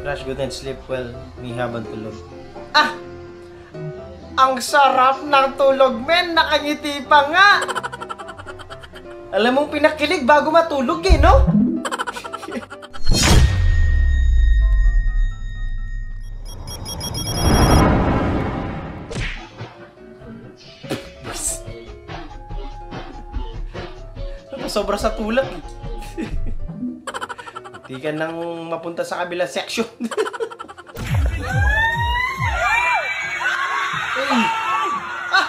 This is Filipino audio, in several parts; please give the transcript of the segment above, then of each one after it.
Crush good and sleep well, may habang tulog. Ah! Ang sarap ng tulog, men! Nakangiti pa nga! Alam mong pinakilig bago matulog eh, no? Sobra sa tulak eh. Hindi ka nang mapunta sa kabilang section. Hey. Ah!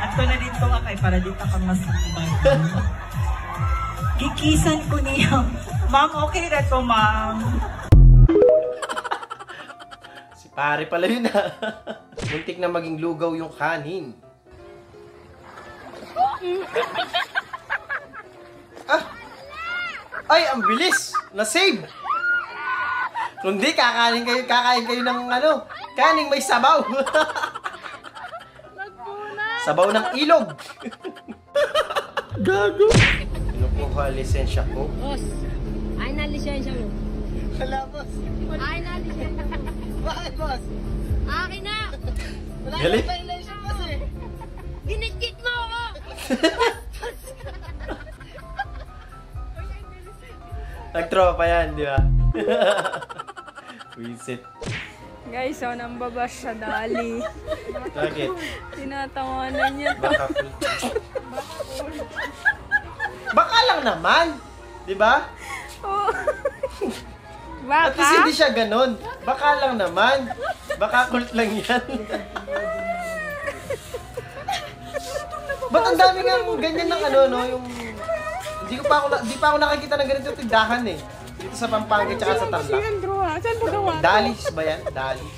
Ato na dito kay para dito ka mas kikisan ko niya. Ma'am, okay na to, ma'am. Si pare pala yun ah. Muntik na maging lugaw yung kanin. Ah! Ay, ang bilis! Na-save! Kundi kakain kayo ng ano, kaning may sabaw. Sabaw ng ilog. Gago! Kinukuha lisensya ko. Boss, ay na lisensya mo. Wala, boss. Ay na lisensya mo. Bakit, boss? Akin na! Wala Galit? na violation, boss eh. Ginigit mo ako! Nagtropa yan, di ba? Wisit. Guys, so nambabash siya dali. Bakit? Tinatawanan niya to. Baka cool. Baka lang naman. Di ba? Oh. At least Baka? hindi siya ganun. Baka lang naman. Baka cult lang yan. Ba't ang dami nga ganyan ng ano, no? Yung... Di pa ako nakakita ng ganito tindahan eh. Dito sa Pampanga tsaka sa Si Tarlac. Andrew ha? Saan mo gawa? Dalis ba yan? Dalis.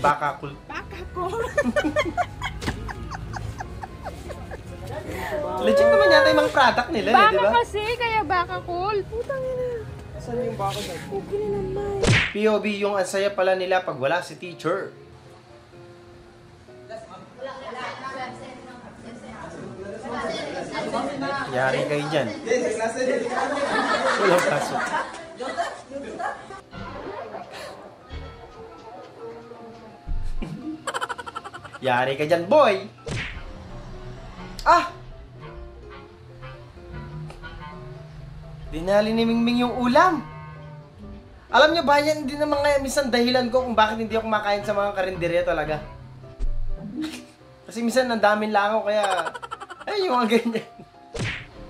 Baka cult. Baka ko. Legit naman yata yung mga product nila eh, di Baka ba? kasi, kaya baka cool. Putang ina. Saan yung baka na? Okay na naman. POV yung ang saya pala nila pag wala si teacher. Yari kayo dyan. Walang pasok. Yari ka dyan, boy! Ah! Dinali ni Mingming yung ulam. Alam nyo ba, yan din naman nga minsan dahilan ko kung bakit hindi ako kumakain sa mga karinderya talaga. Kasi minsan ang daming langaw kaya... Ay, yung mga ganyan.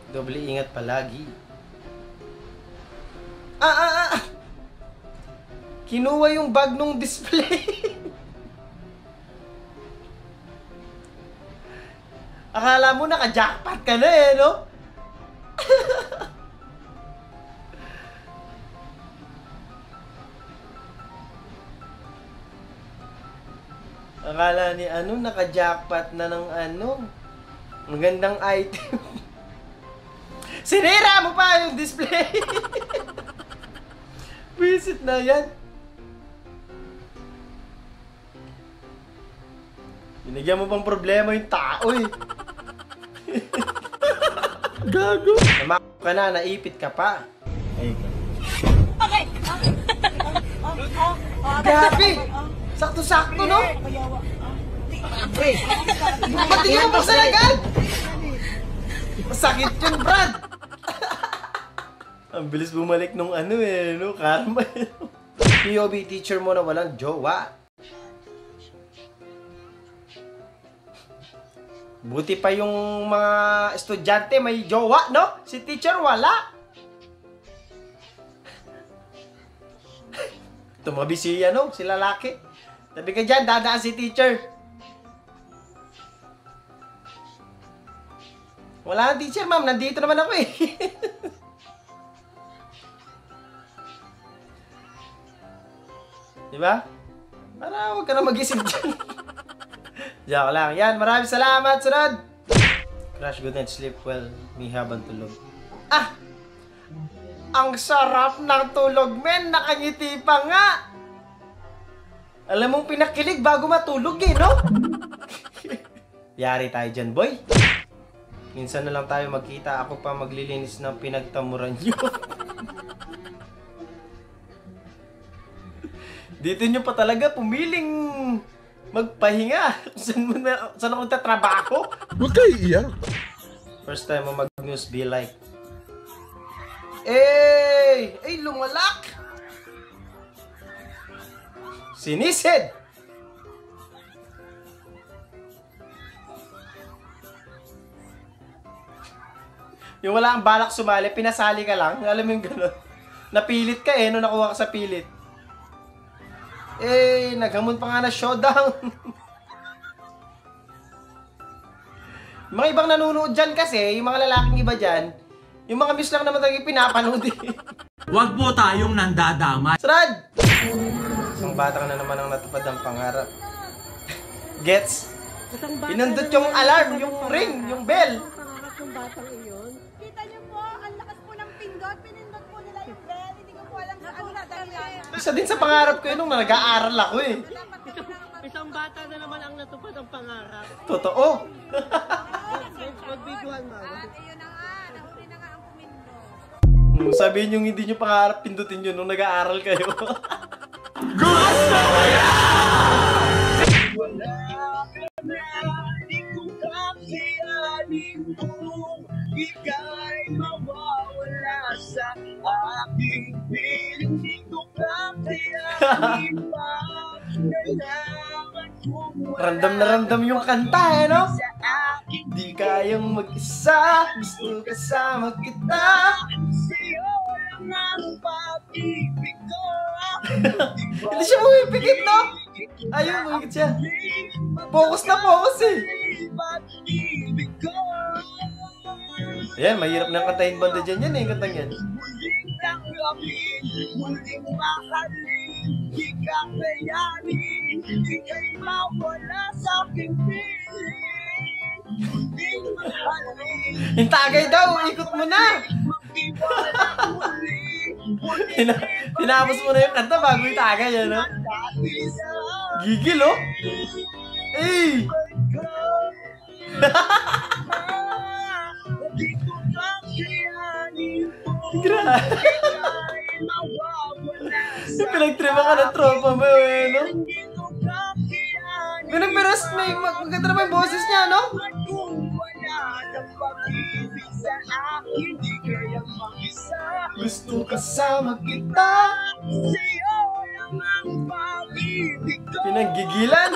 Doble ingat palagi. Kinuha yung bag nung display. Akala mo naka-jackpot ka na eh, no? Akala ni ano, naka-jackpot na ng ano. Magandang item. Sinira mo pa yung display. Visit na yan. Binigyan mo pang problema yung tao eh. Gago. Namak ka na, naipit ka pa. Ay ka. Okay. Grabe! Sakto-sakto, no? Ba't hindi mo buksan agad? Masakit yun, Brad! Ang bilis bumalik nung ano eh, no? Karma eh. POV teacher mo na walang jowa. Buti pa yung mga estudyante may jowa, no? Si teacher wala. Tumabi si ano, si lalaki. Tabi ka dyan, dadaan si teacher. Wala ang teacher, ma'am. Nandito naman ako eh. Diba? Para huwag ka na mag-isip dyan. Diyan lang. Yan, maraming salamat. Sunod! Crush good and sleep well. May habang tulog. Ah! Ang sarap ng tulog, men! Nakangiti pa nga! Alam mong pinakilig bago matulog eh, no? Yari tayo dyan, boy. Minsan na lang tayo magkita. Ako pa maglilinis ng pinagtamuran nyo. Dito nyo pa talaga pumiling magpahinga. Saan ako nagtatrabaho? Huwag kayo iiyak. First time mo mag-news, be like. Ay, lumalak! Sinisid! Yung wala kang balak sumali, pinasali ka lang. Alam mo yung gano'n. Napilit ka nung nakuha ka sa pilit. Naghamon pa nga na showdown. Mga ibang nanonood dyan kasi, yung mga lalaking iba dyan, yung mga miss lang naman talaga pinapanood eh. Huwag po tayong nandadamay. Sarad! Isang bata ka na naman ang natupad ng pangarap. Gets? Inundot yung alarm, yung ring, yung bell. Kita niyo po, ang lakas po ng pindot. Pinindot po nila yung bell. Hindi ko po alam kung ano na dahilan. Isa din sa pangarap ko yun nung nag-aaral ako eh. Isang bata na naman ang natupad ang pangarap. Totoo. Magbiguan ba? Ayun na nga, nahuli na nga ang pumindot. Sabihin yung hindi nyo pangarap pindutin yun nung nag-aaral kayo. Ika'y mawawala sa aking piling. Di ko kakayanin pa. Kailangan kong Random na random yung kanta eh, no? sa aking Di kayang mag-isa, gusto kasama kita. sa'yo lang ang pag-ibig ko. Hindi siya bumipikit, no? Ayun, bumipikit siya. Focus na focus eh. Pag-ibig ko. Ayan, mahirap na kantahin banda dyan yan eh, kantang yan. Muling tanggapin, muling mahalin, di kakayanin, di kayo mawala sa aking piling. Muling mahalin, Yung tagay daw, ikot mo na. magtiwala muli, muling Tinapos mo na yung kanta bago yung tagay, ano? dati sa Gigil, oh. Eh! ko. Di ko kakayanin, Grabe. ika'y mawawala sa Pinagtripa ka ng tropa mo, eh, no? hindi ko kakayanin. Pero maganda naman yung boses niya, no? Kung wala ng pag-ibig sa akin, di kayang mag-isa. Gusto kasama kita. Sa'yo lang ang pag-ibig ko. Pinaggigilan.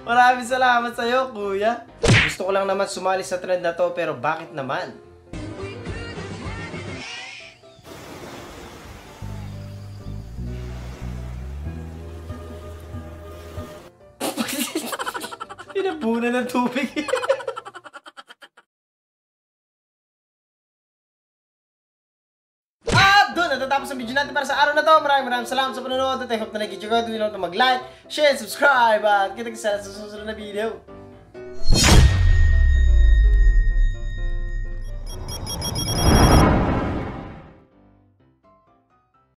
Maraming salamat sa'yo, kuya. Gusto ko lang naman sumali sa trend na to, pero bakit naman? Pinapunan ng tubig. Doon natatapos ang video natin para sa araw na to. Maraming salamat sa panonood at I hope na nag-enjoy ko. Don't mag-like, share, subscribe at kita-kita sa susunod na video.